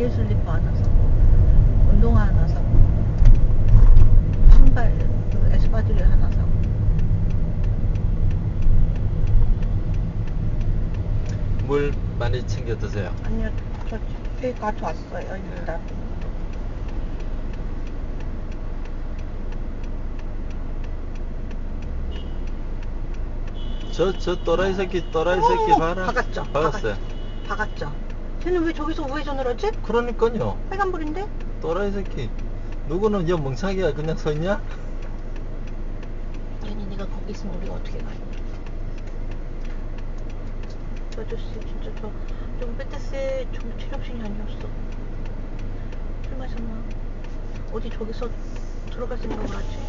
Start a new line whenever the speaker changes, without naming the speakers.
힐 슬리퍼 하나 사고, 운동화 하나 사고, 신발, 그 에스파드릴 하나 사고.
물 많이 챙겨 드세요.
아니요, 저 집에 가져왔어요, 일단.
저 또라이 새끼 봐라.
박았죠?
박았어요.
박았죠? 쟤는 왜 저기서 우회전을 하지?
그러니까요.
빨간불인데?
또라이 새끼. 누구는 여 멍청하게 그냥 서 있냐?
아니, 내가 거기 있으면 우리가 어떻게 가요? 저 아저씨, 진짜 좀 빼떼스 좀 제정신이 아니었어. 술 마셨나? 어디 저기서 들어갈 생각을 하지?